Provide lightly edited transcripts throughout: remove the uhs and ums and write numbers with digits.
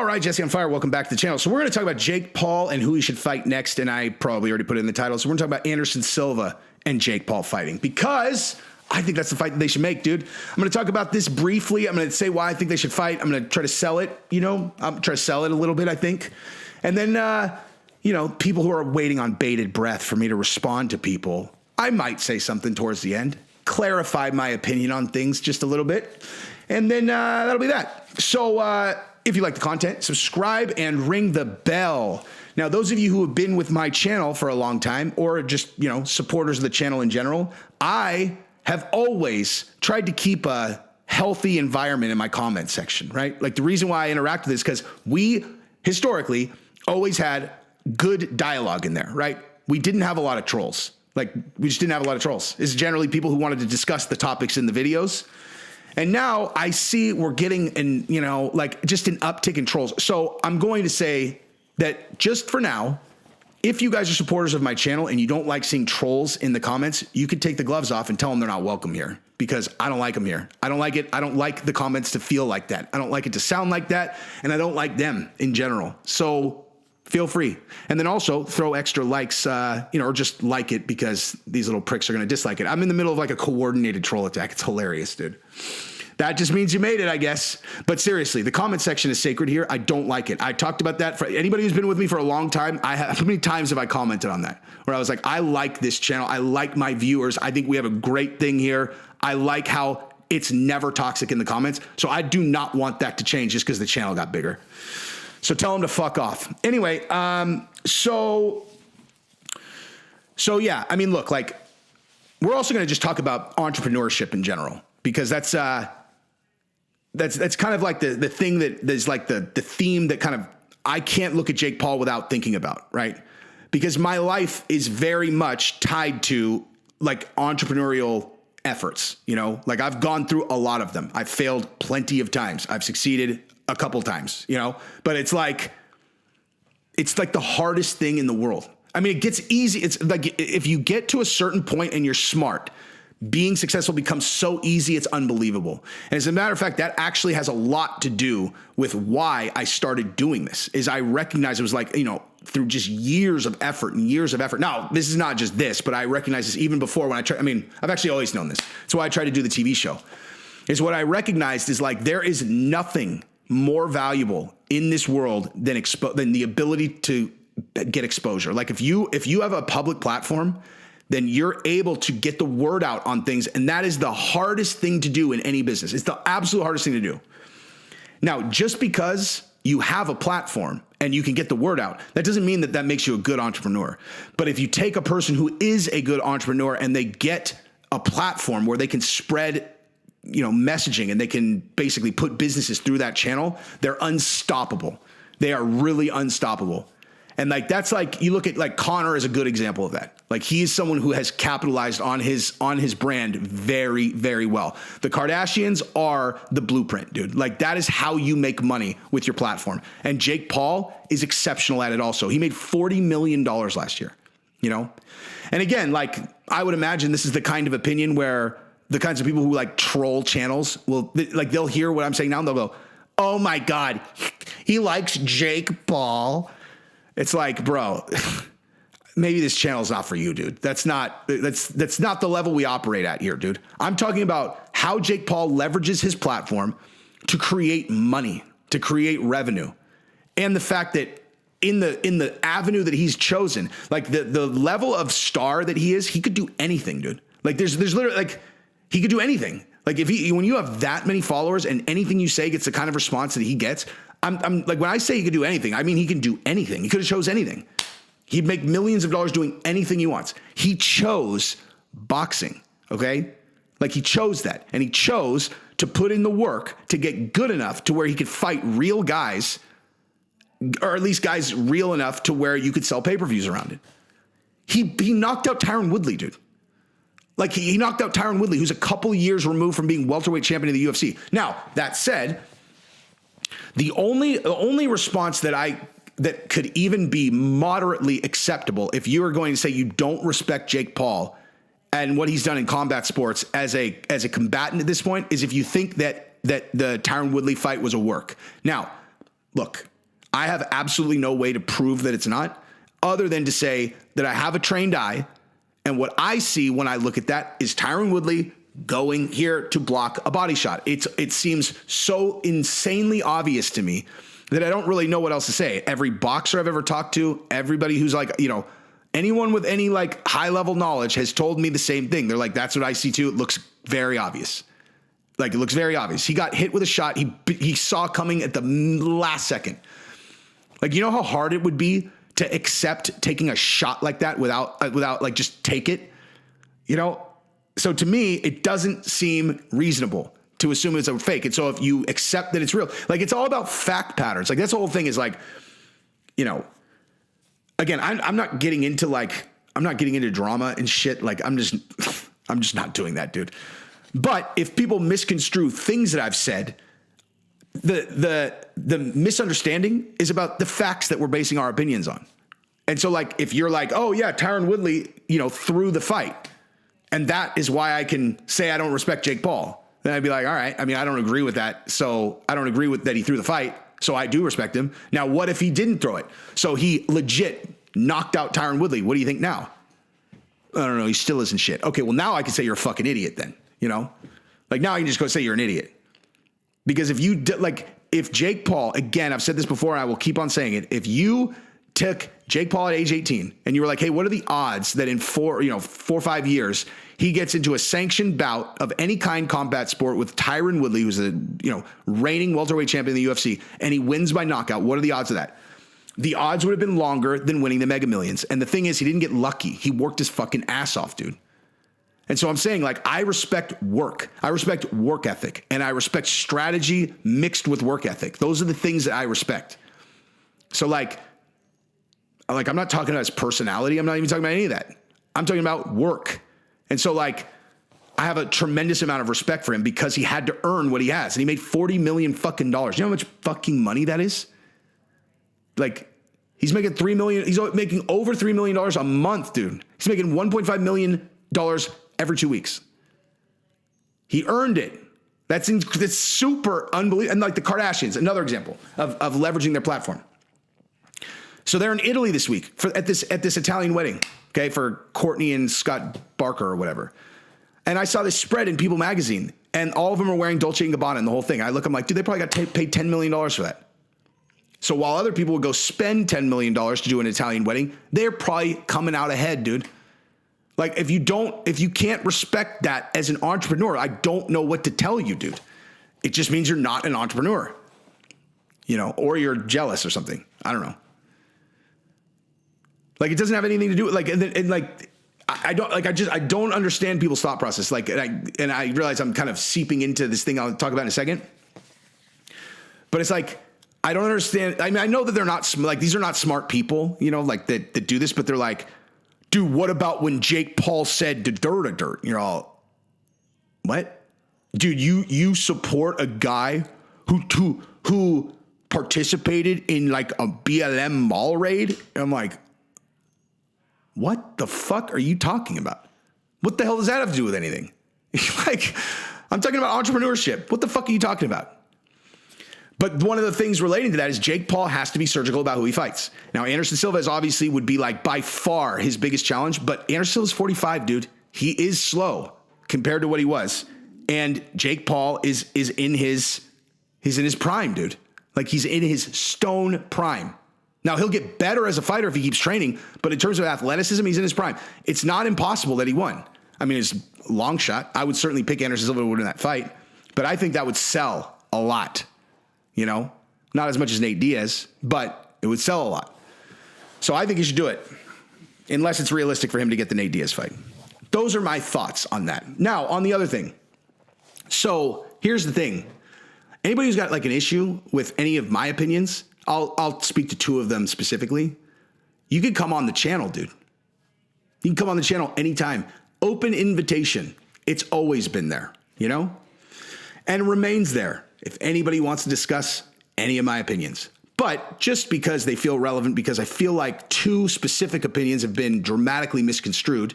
right, Jesse on Fire, welcome back to the channel. So we're going to talk about Jake Paul and who he should fight next, and I probably already put it in the title. So we're going to talk about Anderson Silva and Jake Paul fighting, because I think that's the fight that they should make, dude. I'm going to talk about this briefly. I'm going to say why I think they should fight. I'm going to try to sell it, I'm try to sell it a little bit, I think. And then, people who are waiting on bated breath for me to respond to people, I might say something towards the end, clarify my opinion on things just a little bit, and then that'll be that. So if you like the content, subscribe and ring the bell. Now, those of you who have been with my channel for a long time, or just, supporters of the channel in general, I have always tried to keep a healthy environment in my comment section, right? Like, the reason why I interact with this is because we historically always had good dialogue in there, right? We didn't have a lot of trolls. We just didn't have a lot of trolls. It's generally people who wanted to discuss the topics in the videos. And now I see we're getting just an uptick in trolls. So I'm going to say that just for now, if you guys are supporters of my channel and you don't like seeing trolls in the comments, you could take the gloves off and tell them they're not welcome here, because I don't like them here. I don't like it. I don't like the comments to feel like that. I don't like it to sound like that. And I don't like them in general. So feel free. And then also throw extra likes, or just like it, because these little pricks are going to dislike it. I'm in the middle of like a coordinated troll attack. It's hilarious, dude. That just means you made it, I guess. But seriously, the comment section is sacred here. I don't like it. I talked about that for anybody who's been with me for a long time. How many times have I commented on that? Where I was like, I like this channel. I like my viewers. I think we have a great thing here. I like how it's never toxic in the comments. So I do not want that to change just because the channel got bigger. So tell them to fuck off. Anyway, so yeah, I mean, look, we're also going to just talk about entrepreneurship in general, because that's kind of like the thing that is like the theme that kind of I can't look at Jake Paul without thinking about, right? Because my life is very much tied to entrepreneurial efforts, I've gone through a lot of them. I've failed plenty of times. I've succeeded a couple times, but it's like the hardest thing in the world. I mean, it gets easy. It's like, if you get to a certain point and you're smart, being successful becomes so easy, it's unbelievable. And as a matter of fact, that actually has a lot to do with why I started doing this. Is I recognized it was through just years of effort and years of effort. Now, this is not just this, but I recognize this even before when I've actually always known this. That's why I tried to do the TV show. Is what I recognized is there is nothing more valuable in this world than the ability to get exposure. Like if you have a public platform, then you're able to get the word out on things. And that is the hardest thing to do in any business. It's the absolute hardest thing to do. Now, just because you have a platform and you can get the word out, that doesn't mean that makes you a good entrepreneur. But if you take a person who is a good entrepreneur and they get a platform where they can spread messaging and they can basically put businesses through that channel, they're unstoppable. They are really unstoppable. And that's you look at Connor as a good example of that. He is someone who has capitalized on his brand very, very well. The Kardashians are the blueprint, dude. That is how you make money with your platform. And Jake Paul is exceptional at it also. He made $40 million last year, And again, I would imagine this is the kind of opinion where the kinds of people who troll channels they'll hear what I'm saying now and they'll go, oh my God, he likes Jake Paul. It's bro, maybe this channel is not for you, dude. That's not the level we operate at here, dude. I'm talking about how Jake Paul leverages his platform to create money, to create revenue. And the fact that in the avenue that he's chosen, the level of star that he is, he could do anything, dude. There's literally he could do anything. When you have that many followers and anything you say gets the kind of response that he gets, I'm when I say he could do anything, I mean he can do anything. He could have chose anything. He'd make millions of dollars doing anything he wants. He chose boxing, okay? He chose that, and he chose to put in the work to get good enough to where he could fight real guys, or at least guys real enough to where you could sell pay-per-views around it. He knocked out Tyron Woodley, dude. He knocked out Tyron Woodley, who's a couple years removed from being welterweight champion of the UFC. Now, that said, the only response that could even be moderately acceptable, if you are going to say you don't respect Jake Paul and what he's done in combat sports as a combatant at this point, is if you think that the Tyron Woodley fight was a work. Now, look, I have absolutely no way to prove that it's not, other than to say that I have a trained eye, and what I see when I look at that is Tyron Woodley going here to block a body shot. It seems so insanely obvious to me that I don't really know what else to say. Every boxer I've ever talked to, everybody who's like, you know, anyone with any like high level knowledge has told me the same thing. They're like, that's what I see too. It looks very obvious. Like, it looks very obvious. He got hit with a shot he saw coming at the last second. Like, you know how hard it would be to accept taking a shot like that without like just take it, you know? So to me, it doesn't seem reasonable to assume it's a fake. And so if you accept that it's real, like, it's all about fact patterns. Like, that's the whole thing is like, you know, again, I'm not getting into drama and shit. Like, I'm just not doing that, dude. But if people misconstrue things that I've said, the misunderstanding is about the facts that we're basing our opinions on. And so, like, if you're like, oh yeah, Tyron Woodley, you know, threw the fight, and that is why I can say I don't respect Jake Paul, then I'd be like, all right, I mean, I don't agree with that. So I don't agree with that he threw the fight. So I do respect him. Now, what if he didn't throw it? So he legit knocked out Tyron Woodley. What do you think now? I don't know. He still isn't shit. Okay, well, now I can say you're a fucking idiot then, you know? Like, now I can just go say you're an idiot. Because if Jake Paul, again, I've said this before, and I will keep on saying it. If you took Jake Paul at age 18 and you were like, hey, what are the odds that in 4 or 5 years, he gets into a sanctioned bout of any kind combat sport with Tyron Woodley, who's a, you know, reigning welterweight champion in the UFC, and he wins by knockout? What are the odds of that? The odds would have been longer than winning the Mega Millions. And the thing is, he didn't get lucky. He worked his fucking ass off, dude. And so I'm saying, like, I respect work. I respect work ethic, and I respect strategy mixed with work ethic. Those are the things that I respect. So like I'm not talking about his personality. I'm not even talking about any of that. I'm talking about work. And so, like, I have a tremendous amount of respect for him because he had to earn what he has, and he made $40 million fucking dollars. You know how much fucking money that is? Like, he's making $3 million. He's making over $3 million a month, dude. He's making $1.5 million every 2 weeks. He earned it. That's super unbelievable. And like the Kardashians, another example of leveraging their platform. So they're in Italy this week at this Italian wedding, okay, for Courtney and Scott Barker or whatever. And I saw this spread in People magazine, and all of them are wearing Dolce & Gabbana and the whole thing. I look, I'm like, dude, they probably got paid $10 million for that. So while other people would go spend $10 million to do an Italian wedding, they're probably coming out ahead, dude. Like, if you can't respect that as an entrepreneur, I don't know what to tell you, dude. It just means you're not an entrepreneur, you know, or you're jealous or something. I don't know. Like, it doesn't have anything to do with I don't understand people's thought process. Like, and I realize I'm kind of seeping into this thing I'll talk about in a second, but it's like, I don't understand. I mean, I know that they're not like, these are not smart people, you know, like that do this, but they're like, dude, what about when Jake Paul said to dirt? You're all, what? Dude, you support a guy who participated in like a BLM mall raid? And I'm like, what the fuck are you talking about? What the hell does that have to do with anything? Like, I'm talking about entrepreneurship. What the fuck are you talking about? But one of the things relating to that is Jake Paul has to be surgical about who he fights. Now, Anderson Silva is obviously would be like by far his biggest challenge, but Anderson Silva's 45, dude. He is slow compared to what he was. And Jake Paul is in his prime, dude. Like, he's in his stone prime. Now, he'll get better as a fighter if he keeps training, but in terms of athleticism, he's in his prime. It's not impossible that he won. I mean, it's a long shot. I would certainly pick Anderson Silva to win that fight, but I think that would sell a lot. You know, not as much as Nate Diaz, but it would sell a lot. So I think he should do it, unless it's realistic for him to get the Nate Diaz fight. Those are my thoughts on that. Now, on the other thing. So here's the thing. Anybody who's got like an issue with any of my opinions, I'll speak to two of them specifically. You can come on the channel, dude. You can come on the channel anytime. Open invitation. It's always been there, you know, and remains there if anybody wants to discuss any of my opinions. But just because they feel relevant, because I feel like two specific opinions have been dramatically misconstrued,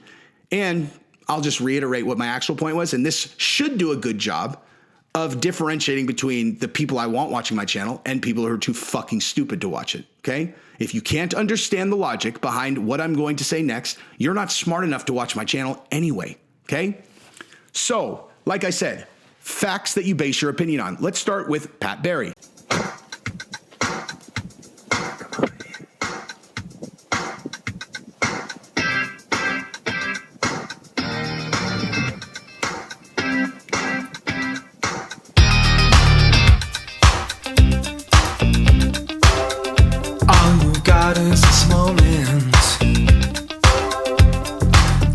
and I'll just reiterate what my actual point was, and this should do a good job of differentiating between the people I want watching my channel and people who are too fucking stupid to watch it, okay? If you can't understand the logic behind what I'm going to say next, you're not smart enough to watch my channel anyway, okay? So, like I said, facts that you base your opinion on. Let's start with Pat Barry. Is this moment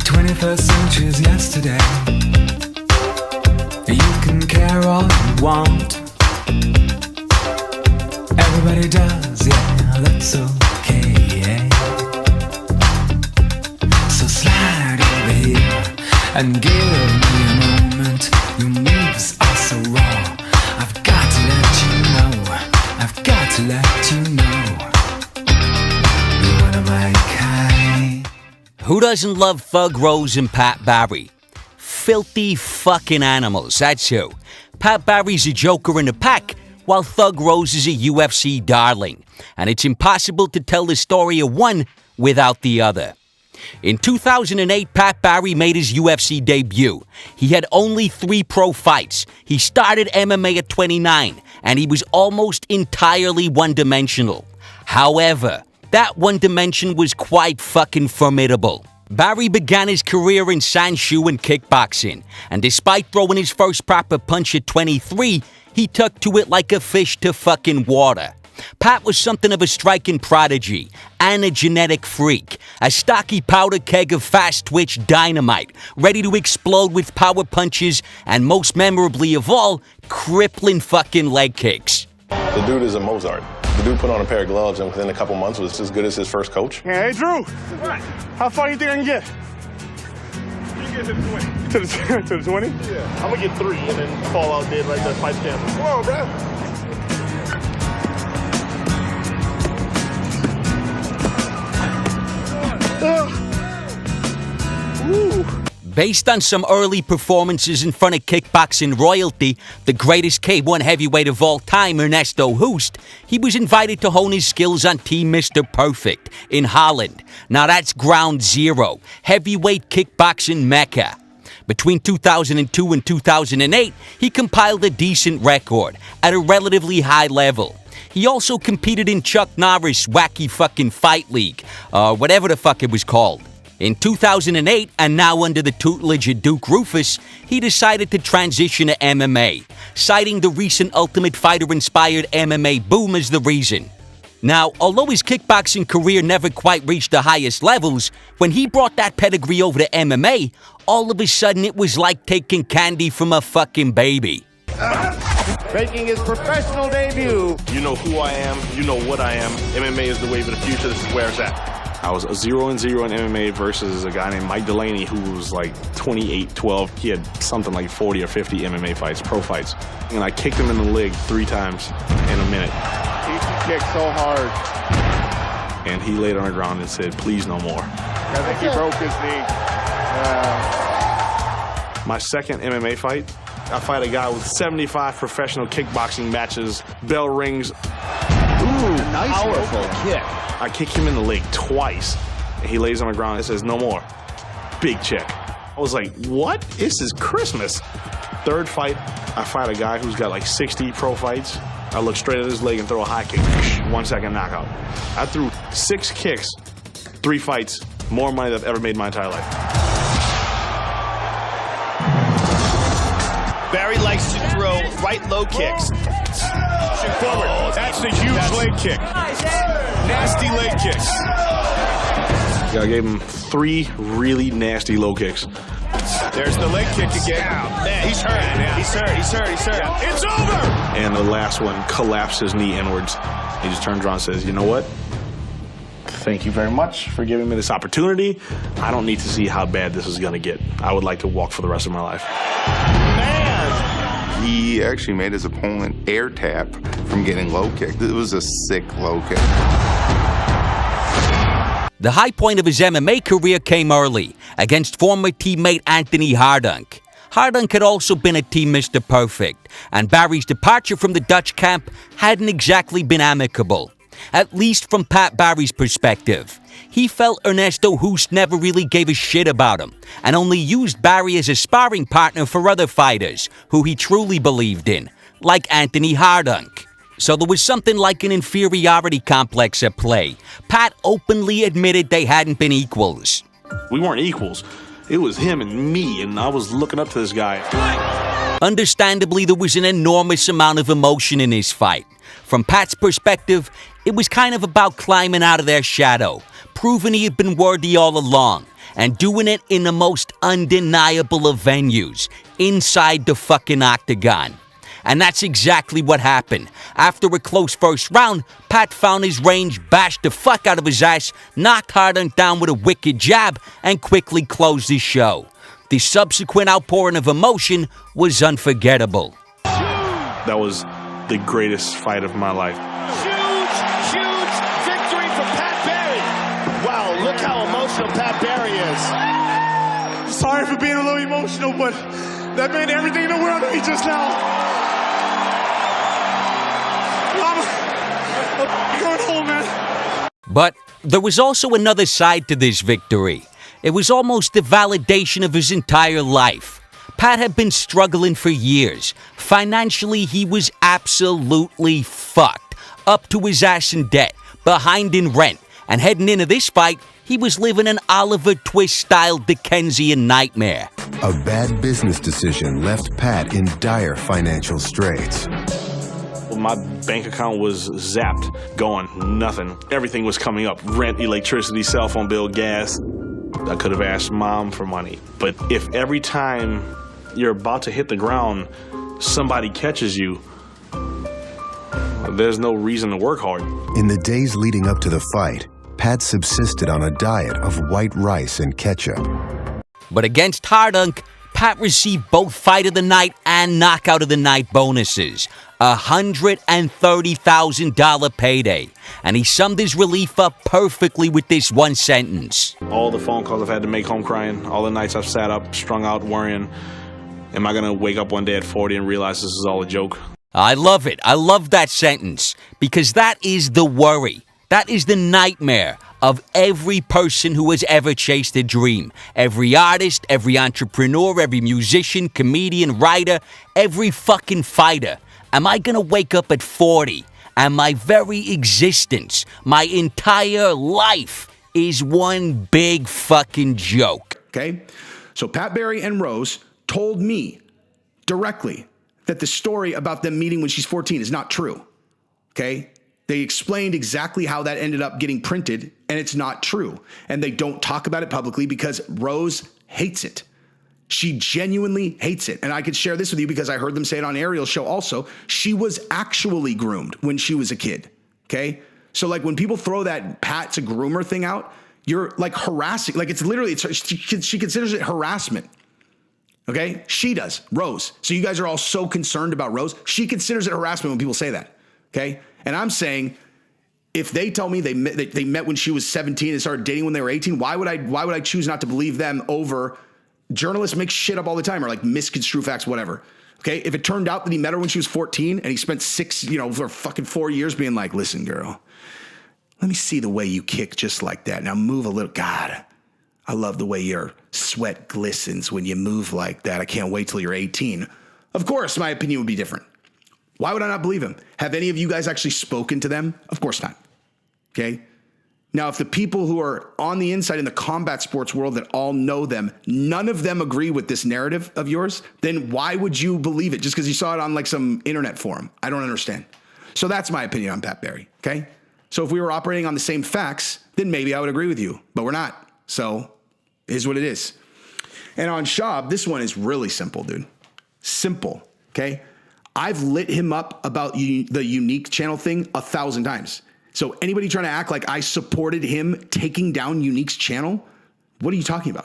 21st century's yesterday. You can care all you want. Everybody does, yeah, that's okay. So slide over here and give me a moment. Your moves are so raw. I've got to let you know. I've got to let you know. Who doesn't love Thug Rose and Pat Barry? Filthy fucking animals, that's who. Pat Barry's a joker in the pack, while Thug Rose is a UFC darling. And it's impossible to tell the story of one without the other. In 2008, Pat Barry made his UFC debut. He had only 3 pro fights. He started MMA at 29, and he was almost entirely one-dimensional. However, that one dimension was quite fucking formidable. Barry began his career in Sanshu and kickboxing, and despite throwing his first proper punch at 23, he took to it like a fish to fucking water. Pat was something of a striking prodigy and a genetic freak, a stocky powder keg of fast-twitch dynamite, ready to explode with power punches and, most memorably of all, crippling fucking leg kicks. The dude is a Mozart. The dude put on a pair of gloves and within a couple months was as good as his first coach. Hey, Drew. What? How far do you think I can get? You get to the 20. To the 20? Yeah. I'm gonna get 3 and then fall out dead like that fight champ. Come on, bro. Based on some early performances in front of kickboxing royalty, the greatest K1 heavyweight of all time, Ernesto Hoost, he was invited to hone his skills on Team Mr. Perfect in Holland. Now that's ground zero, heavyweight kickboxing mecca. Between 2002 and 2008, he compiled a decent record at a relatively high level. He also competed in Chuck Norris' Wacky Fucking Fight League, whatever the fuck it was called. In 2008, and now under the tutelage of Duke Rufus, he decided to transition to MMA, citing the recent Ultimate Fighter-inspired MMA boom as the reason. Now, although his kickboxing career never quite reached the highest levels, when he brought that pedigree over to MMA, all of a sudden it was like taking candy from a fucking baby. Making his professional debut. You know who I am. You know what I am. MMA is the wave of the future. This is where it's at. I was 0-0 in MMA versus a guy named Mike Delaney who was like 28-12. He had something like 40 or 50 MMA fights, pro fights. And I kicked him in the leg 3 times in a minute. He kicked so hard. And he laid on the ground and said, please no more. I think he broke his knee. My second MMA fight, I fight a guy with 75 professional kickboxing matches, bell rings. Ooh, nice powerful kick. I kick him in the leg twice, and he lays on the ground and says, no more. Big check. I was like, what? This is Christmas. Third fight, I fight a guy who's got like 60 pro fights. I look straight at his leg and throw a high kick. 1 second knockout. I threw 6 kicks, 3 fights, more money than I've ever made in my entire life. Barry likes to throw right low kicks. Forward. That's a huge leg kick. Nasty leg kicks. I gave him 3 really nasty low kicks. There's the leg kick again. Man, he's hurt. He's hurt. It's over! And the last one collapsed his knee inwards. He just turns around and says, you know what? Thank you very much for giving me this opportunity. I don't need to see how bad this is going to get. I would like to walk for the rest of my life. He actually made his opponent air tap from getting low kicked. It was a sick low kick. The high point of his MMA career came early, against former teammate Anthony Hardunk. Hardunk had also been a Team Mr. Perfect, and Barry's departure from the Dutch camp hadn't exactly been amicable, at least from Pat Barry's perspective. He felt Ernesto Hoost never really gave a shit about him, and only used Barry as a sparring partner for other fighters who he truly believed in, like Anthony Hardunk. So there was something like an inferiority complex at play. Pat openly admitted they hadn't been equals. We weren't equals. It was him and me, and I was looking up to this guy. Understandably, there was an enormous amount of emotion in his fight. From Pat's perspective, it was kind of about climbing out of their shadow, proving he had been worthy all along, and doing it in the most undeniable of venues, inside the fucking octagon. And that's exactly what happened. After a close first round, Pat found his range, bashed the fuck out of his ass, knocked Hardunk down with a wicked jab, and quickly closed his show. The subsequent outpouring of emotion was unforgettable. That was the greatest fight of my life. Huge victory for Pat Barry. Wow, look how emotional Pat Barry is. Sorry for being a little emotional, but that meant everything in the world to me just now. I'm going home, man. But there was also another side to this victory. It was almost the validation of his entire life. Pat had been struggling for years. Financially, he was absolutely fucked. Up to his ass in debt, behind in rent, and heading into this fight, he was living an Oliver Twist-style Dickensian nightmare. A bad business decision left Pat in dire financial straits. My bank account was zapped, going nothing. Everything was coming up. Rent, electricity, cell phone bill, gas. I could have asked Mom for money. But if every time you're about to hit the ground, somebody catches you, there's no reason to work hard. In the days leading up to the fight, Pat subsisted on a diet of white rice and ketchup. But against Hardunk, Pat received both Fight of the Night and Knockout of the Night bonuses, $130,000 payday, and he summed his relief up perfectly with this one sentence. All the phone calls I've had to make home crying, all the nights I've sat up, strung out, worrying, am I going to wake up one day at 40 and realize this is all a joke? I love it. I love that sentence, because that is the worry. That is the nightmare of every person who has ever chased a dream. Every artist, every entrepreneur, every musician, comedian, writer, every fucking fighter. Am I gonna wake up at 40 and my very existence, my entire life is one big fucking joke? Okay? So Pat Barry and Rose told me directly that the story about them meeting when she's 14 is not true. Okay? They explained exactly how that ended up getting printed, and it's not true. And they don't talk about it publicly because Rose hates it. She genuinely hates it. And I could share this with you because I heard them say it on Ariel's show also. She was actually groomed when she was a kid. Okay? So like when people throw that Pat's a groomer thing out, you're like harassing. Like it's literally, she considers it harassment. Okay? She does. Rose. So you guys are all so concerned about Rose. She considers it harassment when people say that. Okay? And I'm saying, if they tell me they met when she was 17 and started dating when they were 18, why would I choose not to believe them over journalists make shit up all the time or like misconstrue facts, whatever. Okay. If it turned out that he met her when she was 14 and he spent for fucking 4 years being like, listen, girl, let me see the way you kick just like that. Now move a little. God, I love the way your sweat glistens when you move like that. I can't wait till you're 18. Of course, my opinion would be different. Why would I not believe him? Have any of you guys actually spoken to them? Of course not. Okay. Now, if the people who are on the inside in the combat sports world that all know them, none of them agree with this narrative of yours, then why would you believe it? Just because you saw it on like some internet forum? I don't understand. So that's my opinion on Pat Barry. Okay. So if we were operating on the same facts, then maybe I would agree with you, but we're not. So it is what it is. And on Shab, this one is really simple, dude. Simple. Okay. I've lit him up about the unique channel thing 1,000 times. So anybody trying to act like I supported him taking down Unique's channel, what are you talking about?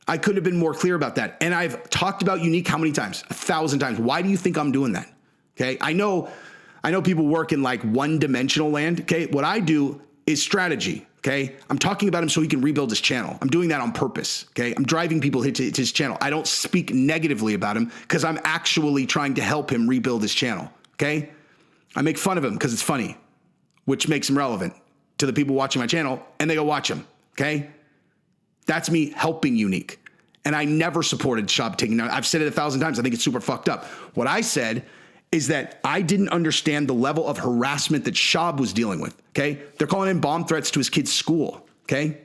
I couldn't have been more clear about that. And I've talked about Unique how many times? 1,000 times. Why do you think I'm doing that? Okay. I know people work in like one-dimensional land. Okay. What I do is strategy. Okay. I'm talking about him so he can rebuild his channel. I'm doing that on purpose. Okay. I'm driving people to his channel. I don't speak negatively about him because I'm actually trying to help him rebuild his channel. Okay. I make fun of him because it's funny, which makes him relevant to the people watching my channel, and they go watch him. Okay. That's me helping Unique. And I never supported Shab taking down. I've said it 1,000 times. I think it's super fucked up. What I said is that I didn't understand the level of harassment that Shab was dealing with. Okay. They're calling in bomb threats to his kid's school. Okay.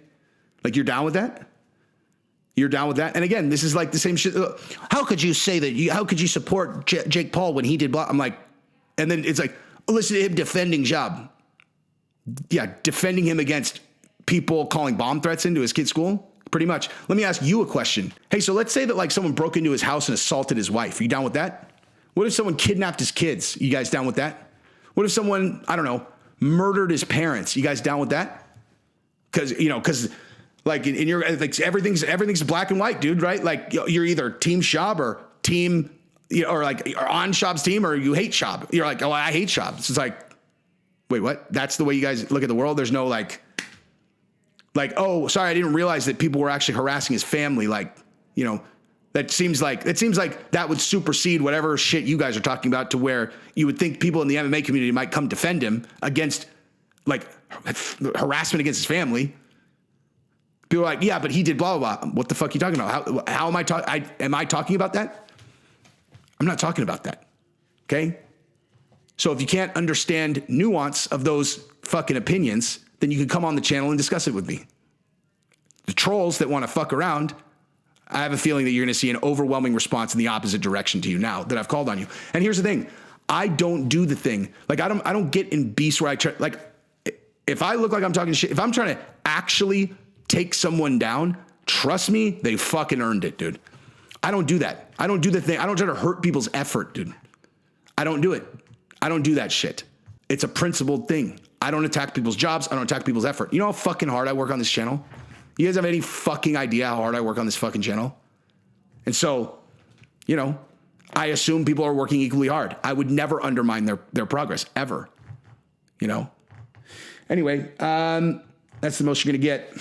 Like, you're down with that? You're down with that? And again, this is like the same shit. How could you say that? How could you support Jake Paul when he did blah? I'm like, and then it's like, oh, listen to him defending Shab. Yeah. Defending him against people calling bomb threats into his kid's school. Pretty much. Let me ask you a question. Hey, so let's say that like someone broke into his house and assaulted his wife. Are you down with that? What if someone kidnapped his kids? You guys down with that? What if someone, I don't know, murdered his parents? You guys down with that? Because like in your, like everything's black and white, dude, right? Like you're either team Shab or team, or like you're on Shab's team or you hate Shab. You're like, oh, I hate Shab. So it's like, wait, what? That's the way you guys look at the world? There's no like, oh, sorry, I didn't realize that people were actually harassing his family. Like, that seems like that would supersede whatever shit you guys are talking about, to where you would think people in the MMA community might come defend him against like harassment against his family. People are like, yeah, but he did blah, blah, blah. What the fuck are you talking about? How am I talking? Am I talking about that? I'm not talking about that. Okay. So if you can't understand nuance of those fucking opinions, then you can come on the channel and discuss it with me. The trolls that want to fuck around, I have a feeling that you're going to see an overwhelming response in the opposite direction to you now that I've called on you. And here's the thing. I don't do the thing. Like, I don't get in beasts where I try, like, if I look like I'm talking shit, if I'm trying to actually take someone down, trust me, they fucking earned it, dude. I don't do that. I don't do the thing. I don't try to hurt people's effort, dude. I don't do it. I don't do that shit. It's a principled thing. I don't attack people's jobs. I don't attack people's effort. You know how fucking hard I work on this channel? You guys have any fucking idea how hard I work on this fucking channel? And so, I assume people are working equally hard. I would never undermine their progress, ever. Anyway, that's the most you're going to get.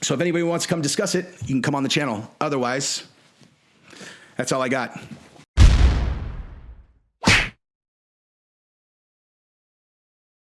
So if anybody wants to come discuss it, you can come on the channel. Otherwise, that's all I got.